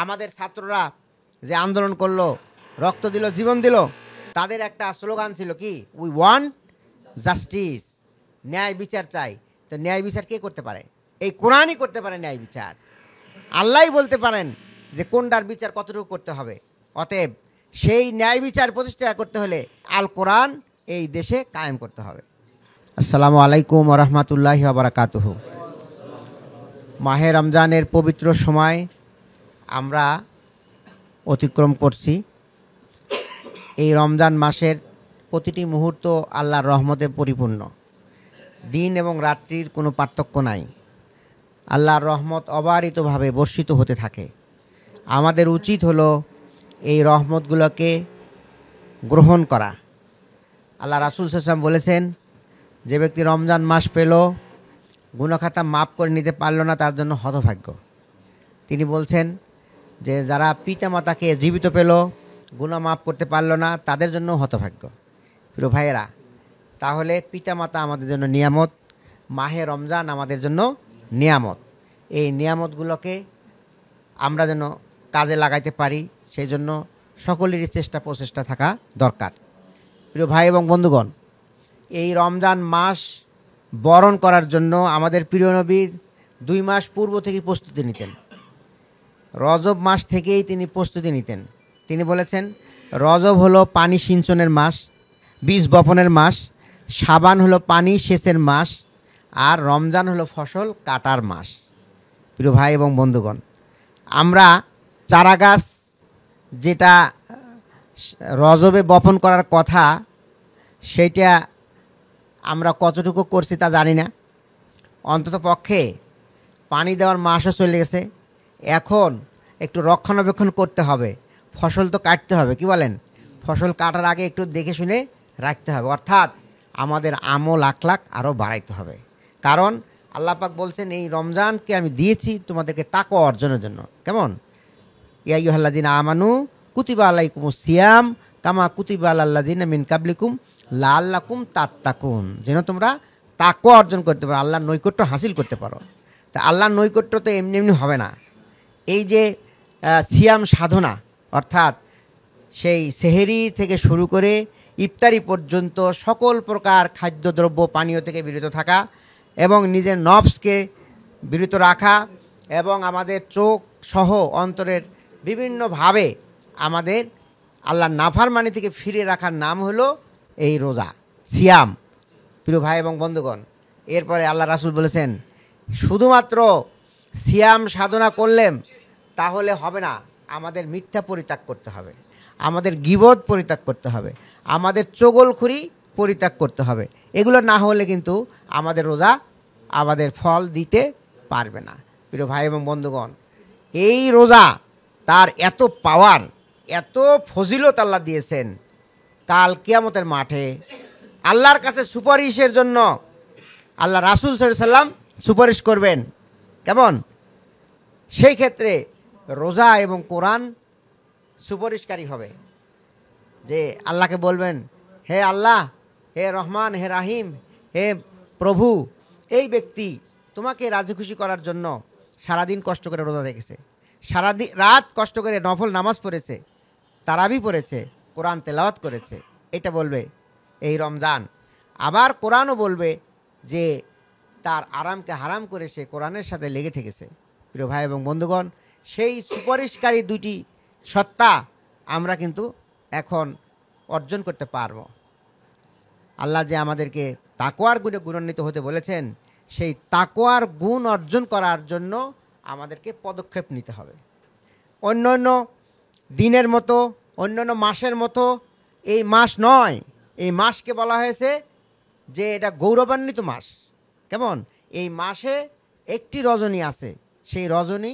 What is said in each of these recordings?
আমাদের ছাত্ররা যে আন্দোলন করলো, রক্ত দিল, জীবন দিল, তাদের একটা স্লোগান ছিল কি, উই ওয়ান্ট জাস্টিস, ন্যায় বিচার চাই। তো ন্যায় বিচার কে করতে পারে? এই কোরআনই করতে পারে ন্যায় বিচার। আল্লাহই বলতে পারেন যে কোনটার বিচার কতটুকু করতে হবে। অতএব সেই ন্যায় বিচার প্রতিষ্ঠা করতে হলে আল কোরআন এই দেশে কায়েম করতে হবে। আসসালামু আলাইকুম ওয়া রাহমাতুল্লাহি ওয়া বারাকাতুহু। মাহে রমজানের পবিত্র সময় আমরা অতিক্রম করছি। এই রমজান মাসের প্রতিটি মুহূর্ত আল্লাহর রহমতে পরিপূর্ণ। দিন এবং রাত্রির কোনো পার্থক্য নাই। আল্লাহর রহমত অবারিতভাবে বর্ষিত হতে থাকে। আমাদের উচিত হলো এই রহমতগুলোকে গ্রহণ করা। আল্লাহ রাসূল সাল্লাল্লাহু আলাইহি ওয়াসাল্লাম বলেছেন, যে ব্যক্তি রমজান মাস পেল, গুনাহখাতা মাফ করে নিতে পারল না, তার জন্য হতভাগ্য। তিনি বলছেন যে যারা পিতামাতাকে জীবিত পেল, গুনাহ মাফ করতে পারল না, তাদের জন্য হতভাগ্য। প্রিয় ভাইয়েরা, তাহলে পিতামাতা আমাদের জন্য নিয়ামত, মাহে রমজান আমাদের জন্য নিয়ামত। এই নিয়ামতগুলোকে আমরা যেন কাজে লাগাইতে পারি, সেই জন্য সকলেরই প্রচেষ্টা থাকা দরকার। প্রিয় ভাই এবং বন্ধুগণ, এই রমজান মাস বরণ করার জন্য আমাদের প্রিয় নবী 2 মাস পূর্ব থেকে প্রস্তুতি নিতেন। রজব মাস থেকেই তিনি প্রস্তুতি নিতেন। তিনি বলেছেন, রজব হলো পানি সিঞ্চনের মাস, বীজ বপনের মাস, শাবান হলো পানি সেচের মাস, আর রমজান হলো ফসল কাটার মাস। প্রিয় ভাই এবং বন্ধুগণ, আমরা চারাগাছ যেটা রজবে বপন করার কথা, সেইটা আমরা কতটুকু করছি তা জানি না। অন্তত পক্ষে পানি দেওয়ার মাসও চলে গেছে। এখন একটু রক্ষণাবেক্ষণ করতে হবে, ফসল তো কাটতে হবে, কি বলেন? ফসল কাটার আগে একটু দেখে শুনে রাখতে হবে, অর্থাৎ আমাদের আমল আখলাক আরও বাড়াইতে হবে। কারণ আল্লাহ পাক বলছেন, এই রমজানকে আমি দিয়েছি তোমাদেরকে তাকওয়া অর্জনের জন্য। কেমন? ইয়া আইয়ুহাল্লাযিনা আমানু কুতিবা আলাইকুমুস সিয়াম কামা কুতিবা আলাল্লাযিনা মিন কাবলিকুম লাআল্লাকুম তাত্তাকুন, যেন তোমরা তাকওয়া অর্জন করতে পারো, আল্লাহর নৈকট্য হাসিল করতে পারো। তা আল্লাহর নৈকট্য তো এমনি এমনি হবে না। এই যে সিয়াম সাধনা, অর্থাৎ সেই সেহেরি থেকে শুরু করে ইফতারি পর্যন্ত সকল প্রকার খাদ্যদ্রব্য পানীয় থেকে বিরত থাকা এবং নিজের নফসকে বিরত রাখা এবং আমাদের চোখ সহ অন্তরের বিভিন্নভাবে আমাদের আল্লাহর নাফরমানি থেকে ফিরে রাখার নাম হলো এই রোজা, সিয়াম। প্রিয় ভাই এবং বন্ধুগণ, এরপরে আল্লাহ রাসূল বলেছেন, শুধুমাত্র সিয়াম সাধনা করলেন তাহলে হবে না, আমাদের মিথ্যা পরিত্যাগ করতে হবে, আমাদের গীবত পরিত্যাগ করতে হবে, আমাদের চগলখুরি পরিত্যাগ করতে হবে। এগুলো না হলে কিন্তু আমাদের রোজা আমাদের ফল দিতে পারবে না। প্রিয় ভাই এবং বন্ধুগণ, এই রোজা তার এত পাওয়ার, এত ফজিলত আল্লাহ দিয়েছেন, কাল কিয়ামতের মাঠে আল্লাহর কাছে সুপারিশের জন্য আল্লাহ রাসূল সাল্লাল্লাহু আলাইহি ওয়াসাল্লাম সুপারিশ করবেন। কেমন? সেই ক্ষেত্রে রোজা এবং কোরআন সুপারিশকারী হবে, যে আল্লাহকে বলবেন, হে আল্লাহ, হে রহমান, হে রাহিম, হে প্রভু, এই ব্যক্তি তোমাকে রাজি খুশি করার জন্য সারাদিন কষ্ট করে রোজা রেখেছে, সারাদিন রাত কষ্ট করে নফল নামাজ পড়েছে, তারাবি পড়েছে, কোরআন তেলাওয়াত করেছে, এটা বলবে এই রমজান। আবার কোরআনও বলবে যে তার আরামকে হারাম করে সে কোরআনের সাথে লেগে থেকেছে। প্রিয় ভাই এবং বন্ধুগণ, সেই সুপারিশকারী 2টি সত্তা আমরা কিন্তু এখন অর্জন করতে পারব। আল্লাহ যে আমাদেরকে তাকওয়ার গুণে গুণান্বিত হতে বলেছেন, সেই তাকওয়ার গুণ অর্জন করার জন্য আমাদেরকে পদক্ষেপ নিতে হবে। অন্য অন্য দিনের মতো, অন্য অন্য মাসের মতো এই মাস নয়। এই মাসকে বলা হয়েছে যে এটা গৌরবান্বিত মাস। কেমন? এই মাসে একটি রজনী আছে, সেই রজনী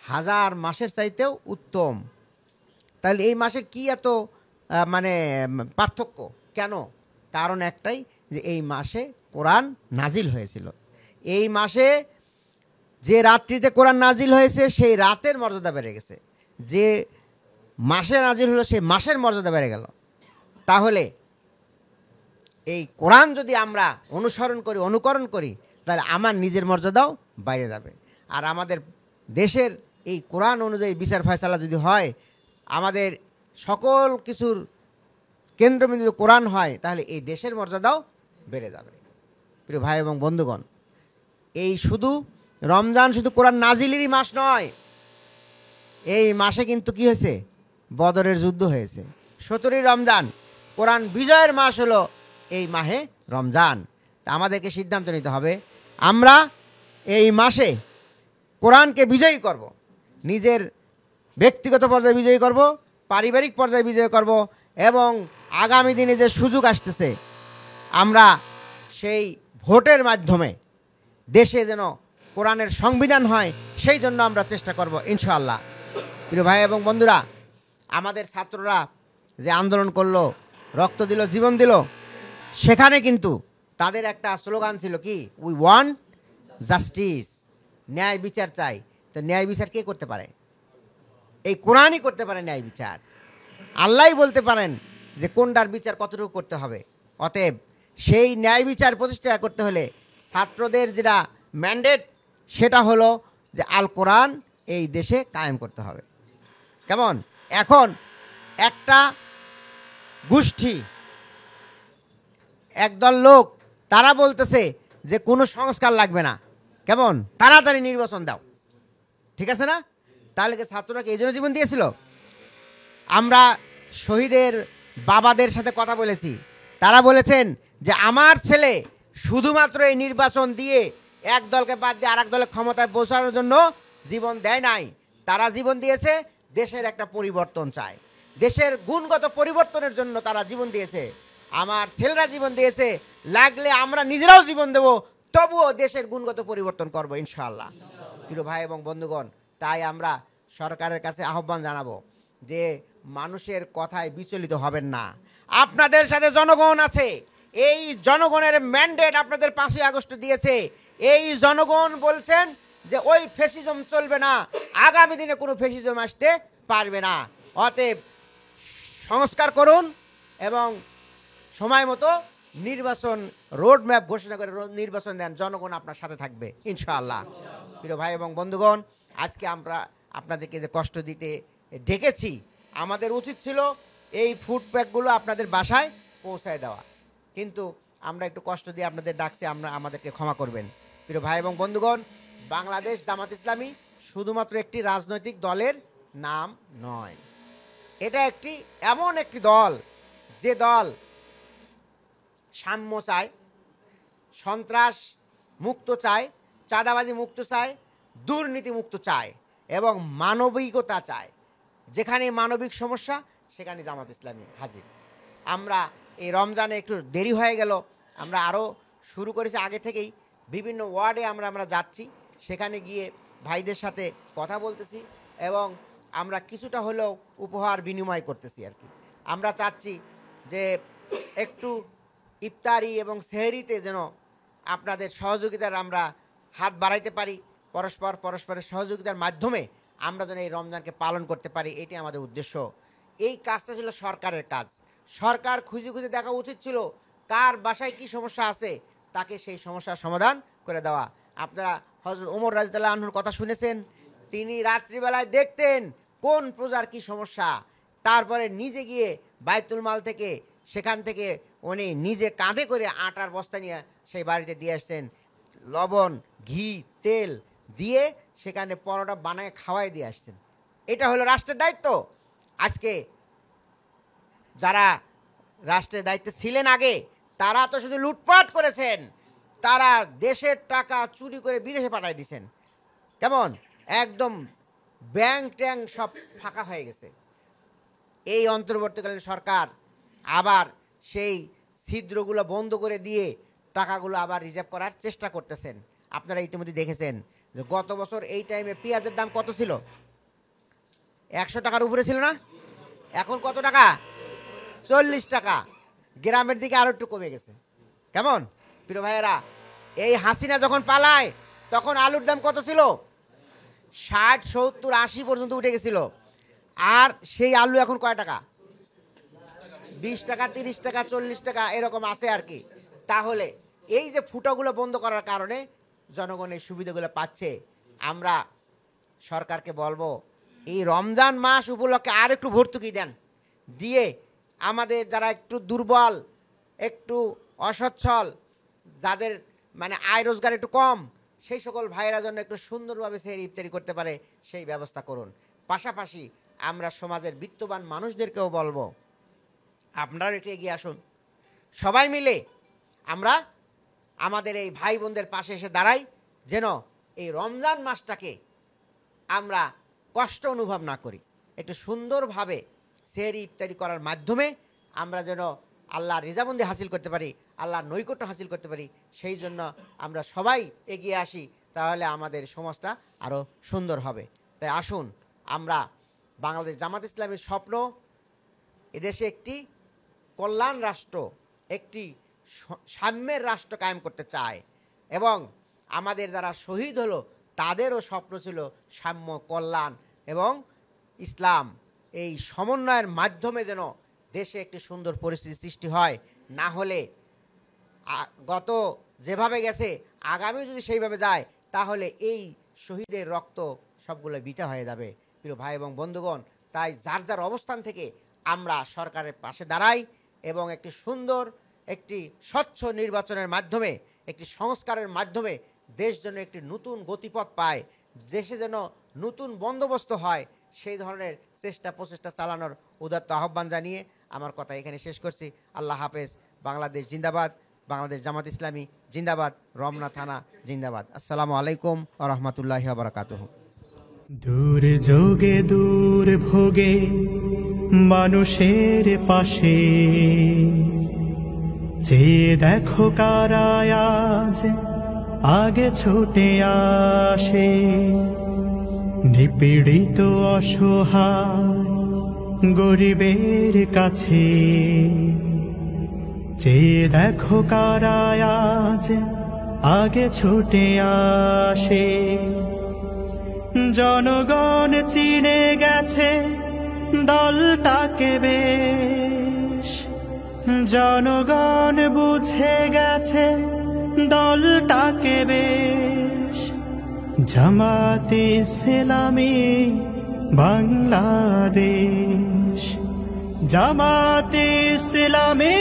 1000 মাসের চাইতেও উত্তম। তাহলে এই মাসের কি এত পার্থক্য কেন? কারণ একটাই, যে এই মাসে কোরআন নাজিল হয়েছিল। এই মাসে যে রাত্রিতে কোরআন নাজিল হয়েছে, সেই রাতের মর্যাদা বেড়ে গেছে। যে মাসে নাজিল হলো, সেই মাসের মর্যাদা বেড়ে গেল। তাহলে এই কোরআন যদি আমরা অনুসরণ করি, অনুকরণ করি, তাহলে আমার নিজের মর্যাদাও বাইরে যাবে। আর আমাদের দেশের এই কোরআন অনুযায়ী বিচার ফয়সালা যদি হয়, আমাদের সকল কিছুর কেন্দ্রবিন্দু যদি কোরআন হয়, তাহলে এই দেশের মর্যাদাও বেড়ে যাবে। প্রিয় ভাই এবং বন্ধুগণ, এই শুধু রমজান শুধু কোরআন নাজিলেরই মাস নয়, এই মাসে কিন্তু কি হয়েছে, বদরের যুদ্ধ হয়েছে। 17ই রমজান কোরআন বিজয়ের মাস হলো এই মাহে রমজান। তা আমাদেরকে সিদ্ধান্ত নিতে হবে, আমরা এই মাসে কোরআনকে বিজয়ী করব, নিজের ব্যক্তিগত পর্যায়ে বিজয়ী করব, পারিবারিক পর্যায়ে বিজয় করব, এবং আগামী দিনে যে সুযোগ আসতেছে আমরা সেই ভোটের মাধ্যমে দেশে যেন কোরআনের সংবিধান হয়, সেই জন্য আমরা চেষ্টা করব ইনশাআল্লাহ। প্রিয় ভাই এবং বন্ধুরা, আমাদের ছাত্ররা যে আন্দোলন করলো, রক্ত দিল, জীবন দিল, সেখানে কিন্তু তাদের একটা স্লোগান ছিল কি, উই ওয়ান্ট জাস্টিস, ন্যায় বিচার চাই। তো ন্যায় বিচার কে করতে পারে? এই কোরআনই করতে পারে ন্যায় বিচার। আল্লাহই বলতে পারেন যে কোনটার বিচার কতটুকু করতে হবে। অতএব সেই ন্যায় বিচার প্রতিষ্ঠা করতে হলে ছাত্রদের যেটা ম্যান্ডেট, সেটা হলো যে আল কোরআন এই দেশে কায়েম করতে হবে। কেমন? এখন একটা গোষ্ঠী, একদল লোক, তারা বলতেছে যে কোনো সংস্কার লাগবে না, কেমন, তাড়াতাড়ি নির্বাচন দাও। ঠিক আছে না? তাহলে কি ছাত্ররা কি এই জন্য জীবন দিয়েছিল? আমরা শহীদের বাবাদের সাথে কথা বলেছি, তারা বলেছেন যে আমার ছেলে শুধুমাত্র এই নির্বাচন দিয়ে এক দলকে বাদ দিয়ে আর এক দলের ক্ষমতায় পৌঁছানোর জন্য জীবন দেয় নাই, তারা জীবন দিয়েছে দেশের একটা পরিবর্তন চায়, দেশের গুণগত পরিবর্তনের জন্য তারা জীবন দিয়েছে। আমার ছেলেরা জীবন দিয়েছে, লাগলে আমরা নিজেরাও জীবন দেব, তবুও দেশের গুণগত পরিবর্তন করব ইনশাআল্লাহ। প্রিয় ভাই এবং বন্ধুগণ, তাই আমরা সরকারের কাছে আহ্বান জানাবো যে মানুষের কথায় বিচলিত হবেন না। আপনাদের সাথে জনগণ আছে, এই জনগণের ম্যান্ডেট আপনাদের 5ই আগস্ট দিয়েছে। এই জনগণ বলছেন যে ওই ফ্যাসিজম চলবে না, আগামী দিনে কোনো ফ্যাসিজম আসতে পারবে না। অতএব সংস্কার করুন এবং সময় মতো নির্বাচন রোড ম্যাপ ঘোষণা করে নির্বাচন দেন, জনগণ আপনার সাথে থাকবে ইনশাআল্লাহ। প্রিয় ভাই এবং বন্ধুগণ, আজকে আমরা আপনাদেরকে যে কষ্ট দিতে ডেকেছি, আমাদের উচিত ছিল এই ফুড প্যাকগুলো আপনাদের বাসায় পৌঁছায় দেওয়া, কিন্তু আমরা একটু কষ্ট দিয়ে আপনাদের ডাকছি, আমাদেরকে ক্ষমা করবেন। প্রিয় ভাই এবং বন্ধুগণ, বাংলাদেশ জামাত ইসলামী শুধুমাত্র একটি রাজনৈতিক দলের নাম নয়, এটা একটি এমন একটি দল যে দল সাম্য চায়, সন্ত্রাস মুক্ত চায়, চাঁদাবাজি মুক্ত চায়, দুর্নীতি মুক্ত চায় এবং মানবিকতা চায়। যেখানে মানবিক সমস্যা সেখানে জামাত ইসলামী হাজির। আমরা এই রমজানে একটু দেরি হয়ে গেল, আমরা আরও শুরু করেছি আগে থেকেই, বিভিন্ন ওয়ার্ডে আমরা যাচ্ছি, সেখানে গিয়ে ভাইদের সাথে কথা বলতেছি এবং আমরা কিছুটা হলেও উপহার বিনিময় করতেছি আর কি। আমরা চাচ্ছি যে একটু ইফতারি এবং সেহরিতে যেন আপনাদের সহযোগিতার আমরা হাত বাড়াইতে পারি, পরস্পরের সহযোগিতার মাধ্যমে আমরা যেন এই রমজানকে পালন করতে পারি, এটি আমাদের উদ্দেশ্য। এই কাজটা ছিল সরকারের কাজ। সরকার খুঁজে খুঁজে দেখা উচিত ছিল কার বাসায় কি সমস্যা আছে, তাকে সেই সমস্যার সমাধান করে দেওয়া। আপনারা হযরত ওমর রাদিয়াল্লাহু আনহুর কথা শুনেছেন, তিনি রাত্রিবেলায় দেখতেন কোন প্রজার কি সমস্যা, তারপরে নিজে গিয়ে বাইতুল মাল থেকে সেখান থেকে উনি নিজে কাঁধে করে আটার বস্তা নিয়ে সেই বাড়িতে দিয়ে আসছেন, লবণ, ঘি, তেল দিয়ে সেখানে পরোটা বানায় খাওয়াই দিয়ে আসছেন। এটা হলো রাষ্ট্রের দায়িত্ব। আজকে যারা রাষ্ট্রের দায়িত্বে ছিলেন আগে, তারা তো শুধু লুটপাট করেছেন, তারা দেশের টাকা চুরি করে বিদেশে পাঠিয়ে দিয়েছেন। কেমন, একদম ব্যাংক ট্যাঙ্ক সব ফাঁকা হয়ে গেছে। এই অন্তর্বর্তীকালীন সরকার আবার সেই ছিদ্রগুলো বন্ধ করে দিয়ে টাকাগুলো আবার রিজার্ভ করার চেষ্টা করতেছেন। আপনারা ইতিমধ্যে দেখেছেন যে গত বছর এই টাইমে পেঁয়াজের দাম কত ছিল? 100 টাকার উপরে ছিল না? এখন কত টাকা? 40 টাকা। গ্রামের দিকে আরো একটু কমে গেছে। কেমন প্রিয় ভাইয়েরা, এই হাসিনা যখন পালায় তখন আলুর দাম কত ছিল? 60, 70, 80 পর্যন্ত উঠে গেছিল। আর সেই আলু এখন কয় টাকা? 20 টাকা, 30 টাকা, 40 টাকা এরকম আছে আর কি। তাহলে এই যে ফুটাগুলো বন্ধ করার কারণে জনগণ এই সুবিধাগুলো পাচ্ছে। আমরা সরকারকে বলবো এই রমজান মাস উপলক্ষে আর একটু ভর্তুকি দেন, দিয়ে আমাদের যারা একটু দুর্বল, একটু অসচ্ছল, যাদের মানে আয় রোজগার একটু কম, সেই সকল ভাইয়েরা জন্য একটু সুন্দরভাবে সেহরি ইফতারি করতে পারে সেই ব্যবস্থা করুন। পাশাপাশি আমরা সমাজের বিত্তবান মানুষদেরকেও বলবো আপনারাও একটু এগিয়ে আসুন, সবাই মিলে আমরা আমাদের এই ভাই বোনদের পাশে এসে দাঁড়াই, যেন এই রমজান মাসটাকে আমরা কষ্ট অনুভব না করি। একটু সুন্দরভাবে সেহরি ইফতারি করার মাধ্যমে আমরা যেন আল্লাহর রিজাবন্দি হাসিল করতে পারি, আল্লাহর নৈকট্য হাসিল করতে পারি, সেই জন্য আমরা সবাই এগিয়ে আসি, তাহলে আমাদের সমাজটা আরও সুন্দর হবে। তাই আসুন, আমরা বাংলাদেশ জামাত ইসলামীর স্বপ্ন এদেশে একটি কল্যাণ রাষ্ট্র, একটি সাম্যের রাষ্ট্র কায়েম করতে চায়, এবং আমাদের যারা শহীদ হলো তাদেরও স্বপ্ন ছিল সাম্য, কল্যাণ এবং ইসলাম। এই সমন্বয়ের মাধ্যমে যেন দেশে একটি সুন্দর পরিস্থিতি সৃষ্টি হয়, না হলে গত যেভাবে গেছে আগামী যদি সেইভাবে যায় তাহলে এই শহীদের রক্ত সবগুলো বিটা হয়ে যাবে। প্রিয় ভাই এবং বন্ধুগণ, তাই যার যার অবস্থান থেকে আমরা সরকারের পাশে দাঁড়াই এবং একটি সুন্দর, একটি স্বচ্ছ নির্বাচনের মাধ্যমে, একটি সংস্কারের মাধ্যমে দেশ যেন একটি নতুন গতিপথ পায়, দেশে যেন নতুন বন্দোবস্ত হয়, সেই ধরনের চেষ্টা প্রচেষ্টা চালানোর উদাত্ত আহ্বান জানিয়ে আমার কথা এখানে শেষ করছি। আল্লাহ হাফেজ। বাংলাদেশ জিন্দাবাদ, বাংলাদেশ জামাত ইসলামী জিন্দাবাদ, রমনা থানা জিন্দাবাদ। আসসালামু আলাইকুম ওয়া রাহমাতুল্লাহি ওয়া বারাকাতুহু। দূর যোগে দূর ভোগে মানুষের পাশে, চেয়ে দেখো কারা আজ আগে ছুটে আসে। নিপীড়িত অসহায় গরিবের কাছে, চেয়ে দেখো কারা আজ আগে ছুটে আসে। জনগণ চিনে গেছে দলটাকে বেশ, জনগণ বুঝে গেছে দলটাকে বেশ। জামাতে ইসলামী বাংলাদেশ, জামাতে ইসলামী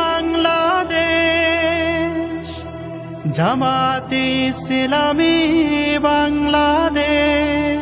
বাংলাদেশ, জামাতে ইসলামী বাংলাদেশ।